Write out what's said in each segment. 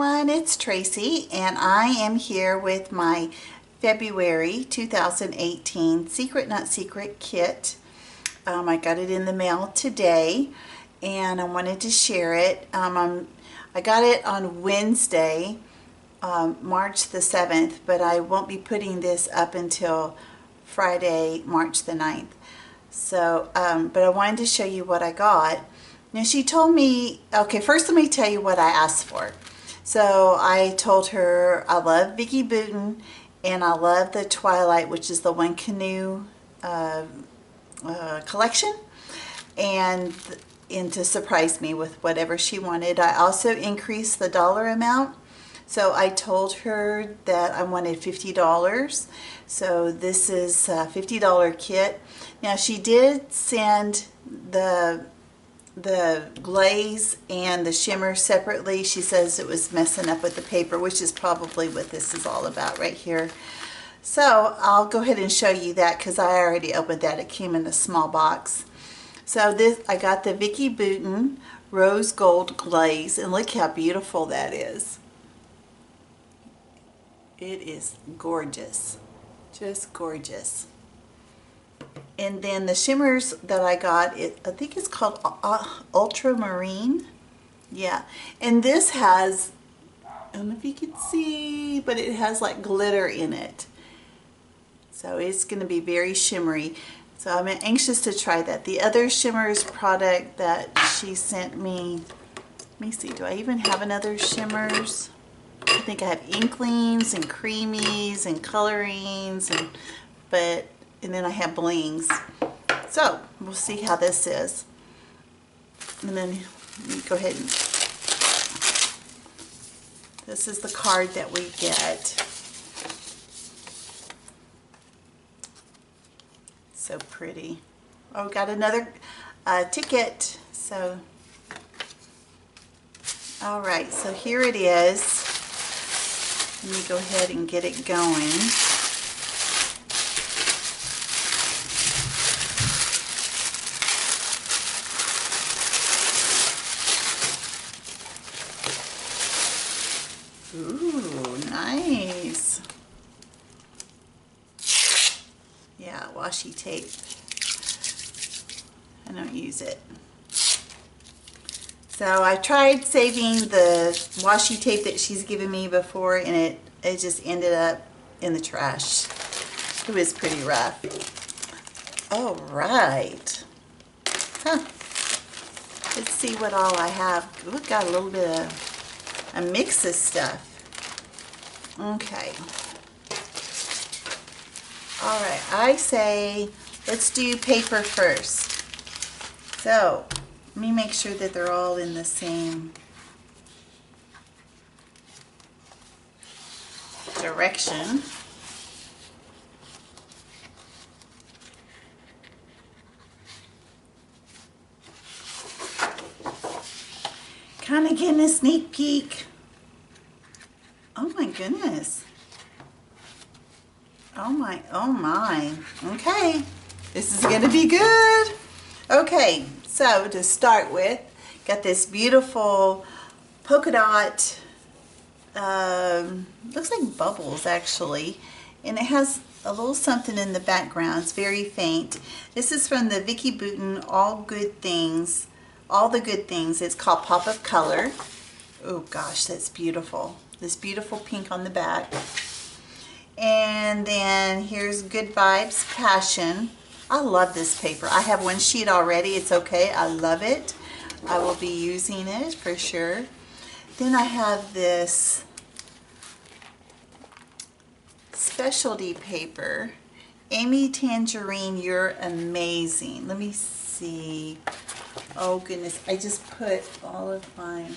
everyone, it's Tracy and I am here with my February 2018 Secret Not Secret kit. I got it in the mail today and I wanted to share it. I got it on Wednesday, March the 7th, but I won't be putting this up until Friday, March the 9th. So, but I wanted to show you what I got. Now she told me, okay, first let me tell you what I asked for. So I told her I love Vickie Boutin and I love the Twilight, which is the one Canoe collection, and to surprise me with whatever she wanted. I also increased the dollar amount. So I told her that I wanted $50. So this is a $50 kit. Now she did send the glaze and the shimmer separately. She says it was messing up with the paper, which is probably what this is all about right here. So I'll go ahead and show you that because I already opened that. It came in a small box. So this, I got the Vickie Boutin rose gold glaze, and look how beautiful that is. It is gorgeous, just gorgeous. And then the shimmers that I got, I think it's called Ultramarine. Yeah, and this has, I don't know if you can see, but it has like glitter in it. So it's going to be very shimmery. So I'm anxious to try that. The other shimmers product that she sent me, let me see, do I even have another shimmers? I think I have inklings and creamies and colorings, and then I have blings. So we'll see how this is. And then let me go ahead and, this is the card that we get. So pretty. Oh, got another ticket. So, all right, so here it is. Let me go ahead and get it going. Ooh, nice. Yeah, washi tape. I don't use it. So I tried saving the washi tape that she's given me before, and it just ended up in the trash. It was pretty rough. All right. Huh. Let's see what all I have. We've got a little bit of a mix of stuff. Okay. All right, I say let's do paper first. So let me make sure that they're all in the same direction. Kind of getting a sneak peek. Oh my goodness. Oh my. Okay, this is gonna be good. Okay, so to start with, got this beautiful polka dot, looks like bubbles actually, and it has a little something in the background. It's very faint. This is from the Vickie Boutin All the Good Things. It's called Pop of Color. Oh gosh, that's beautiful. This beautiful pink on the back. And then here's Good Vibes Passion. I love this paper. I have one sheet already. It's okay. I love it. I will be using it for sure. Then I have this specialty paper. Amy Tangerine, You're Amazing. Let me see. Oh goodness, I just put all of mine.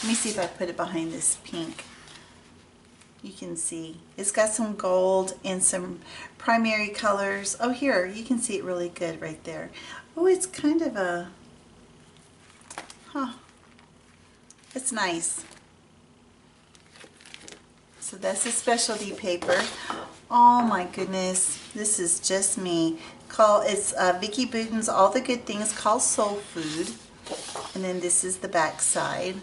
Let me see if I put it behind this pink. You can see it's got some gold and some primary colors. Oh, here you can see it really good right there. Oh, it's kind of a, it's nice. So that's a specialty paper. Oh my goodness, this is just me. It's Vickie Boutin's All the Good Things, called Soul Food. And then this is the back side.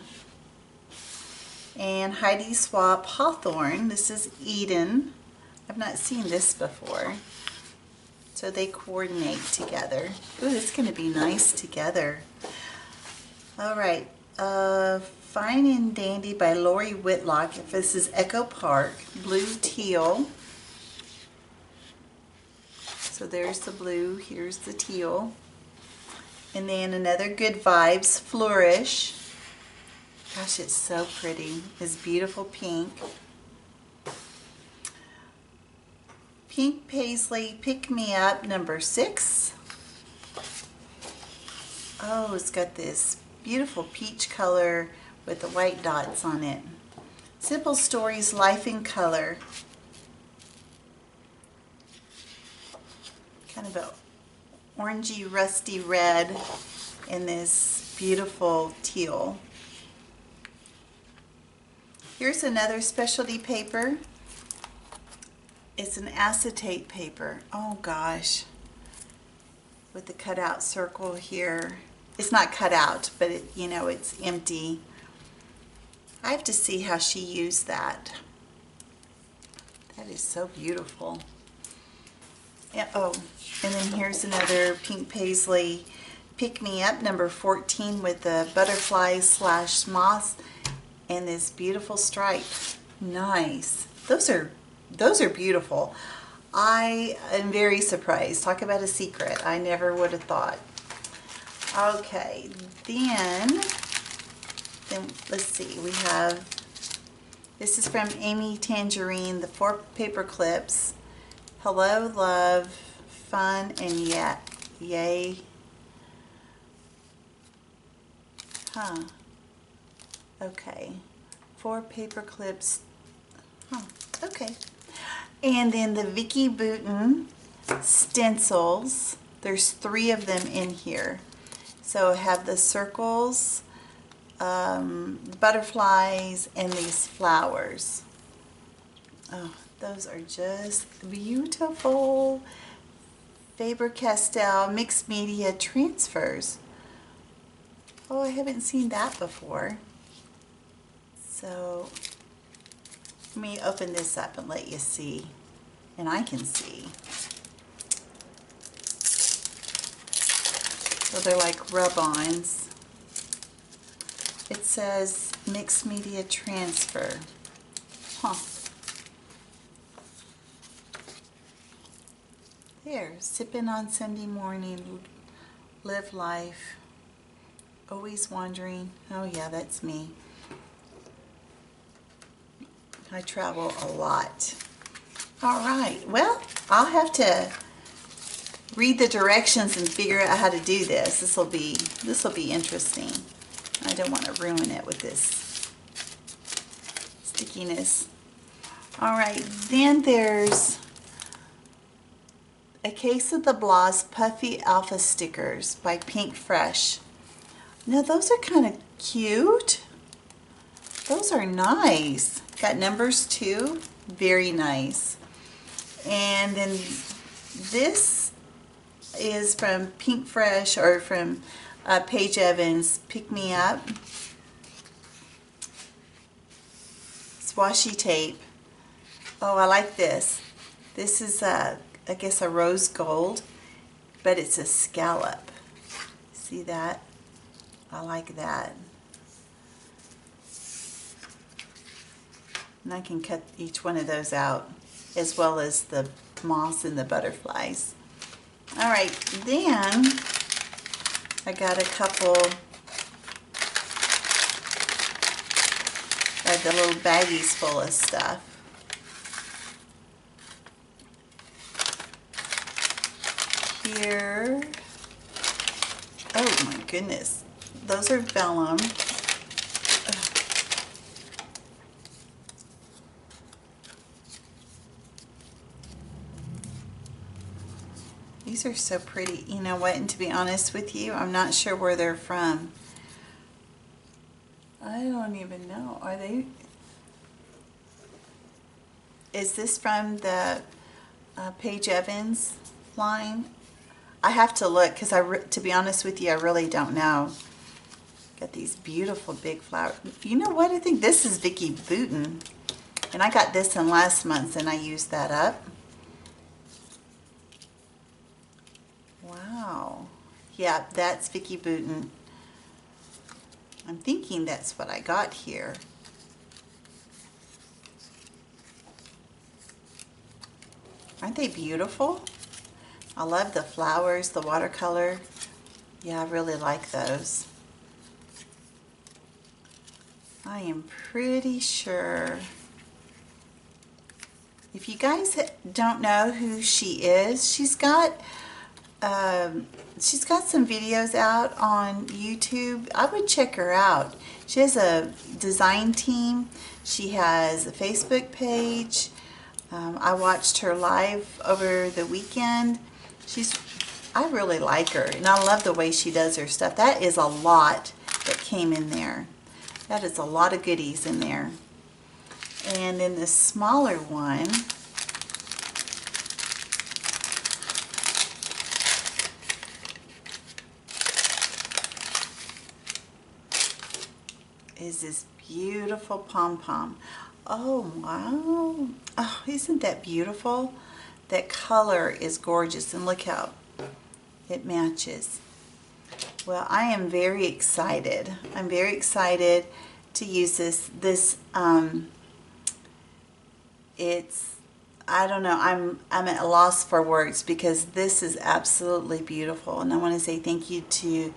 And Heidi Swap Hawthorne. This is Eden. I've not seen this before. So they coordinate together. Ooh, it's going to be nice together. All right. Fine and Dandy by Lori Whitlock. This is Echo Park. Blue teal. So there's the blue. Here's the teal. And then another Good Vibes Flourish. Gosh, it's so pretty. It's beautiful pink. Pink Paisley Pick Me Up number 6. Oh, it's got this beautiful peach color with the white dots on it. Simple Stories Life in Color. Kind of a orangey rusty red and this beautiful teal. Here's another specialty paper. It's an acetate paper. Oh gosh. With the cutout circle here. It's not cut out, but it, you know, it's empty. I have to see how she used that. That is so beautiful. Yeah, oh, and then here's another Pink Paisley Pick Me Up number 14 with the butterflies / moss and this beautiful stripe. Nice. Those are beautiful. I am very surprised. Talk about a secret. I never would have thought. Okay, then let's see. We have, this is from Amy Tangerine, the 4 paper clips. Hello, love, fun, and yay. Huh. Okay. 4 paper clips. Huh. Okay. And then the Vickie Boutin stencils. There's 3 of them in here. So I have the circles, butterflies, and these flowers. Oh, those are just beautiful. Faber-Castell mixed media transfers. Oh, I haven't seen that before. So let me open this up and let you see. And I can see. So they're like rub-ons. It says mixed media transfer. Huh. There, sipping on Sunday morning, live life, always wandering. Oh yeah, that's me. I travel a lot. All right, well, I'll have to read the directions and figure out how to do this. This will be interesting. I don't want to ruin it with this stickiness. All right, then there's A Case of the Bloss Puffy Alpha Stickers by Pink Fresh. Now those are kind of cute. Those are nice. Got numbers too. Very nice. And then this is from Pink Fresh, or from Paige Evans, Pick Me Up. It's washi tape. Oh, I like this. This is, I guess, a rose gold, but it's a scallop. See that? I like that. And I can cut each one of those out, as well as the moss and the butterflies. All right, then I got a couple of the little baggies full of stuff. Here, oh my goodness, those are vellum. These are so pretty. You know what, and to be honest with you, I'm not sure where they're from. I don't even know. Are they? Is this from the Paige Evans line? I have to look, because to be honest with you, I really don't know. Got these beautiful big flowers. You know what? I think this is Vickie Boutin. And I got this in last month and I used that up. Wow. Yeah, that's Vickie Boutin. I'm thinking that's what I got here. Aren't they beautiful? I love the flowers, the watercolor. Yeah, I really like those. I am pretty sure. If you guys don't know who she is, she's got some videos out on YouTube. I would check her out. She has a design team. She has a Facebook page. I watched her live over the weekend. I really like her, and I love the way she does her stuff. That is a lot that came in there. That is a lot of goodies in there. And then the smaller one is this beautiful pom-pom. Oh, wow. Oh, isn't that beautiful? That color is gorgeous, and look how it matches. Well, I am very excited. I'm very excited to use this. I don't know, I'm at a loss for words because this is absolutely beautiful. And I want to say thank you to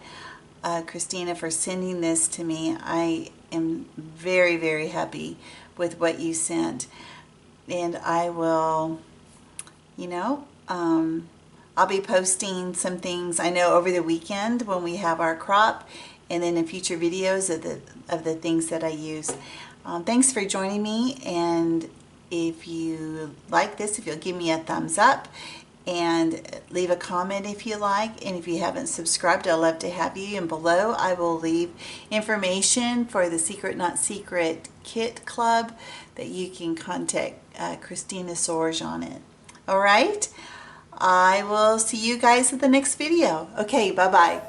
Christina for sending this to me. I am very, very happy with what you sent. And I will, you know, I'll be posting some things, I know, over the weekend when we have our crop, and then in future videos of the things that I use. Thanks for joining me, and if you like this, if you'll give me a thumbs up and leave a comment if you like, and if you haven't subscribed, I'd love to have you. And below I will leave information for the Secret Not Secret Kit Club that you can contact Christina Sorge on it. All right? I will see you guys at the next video. Okay, bye-bye.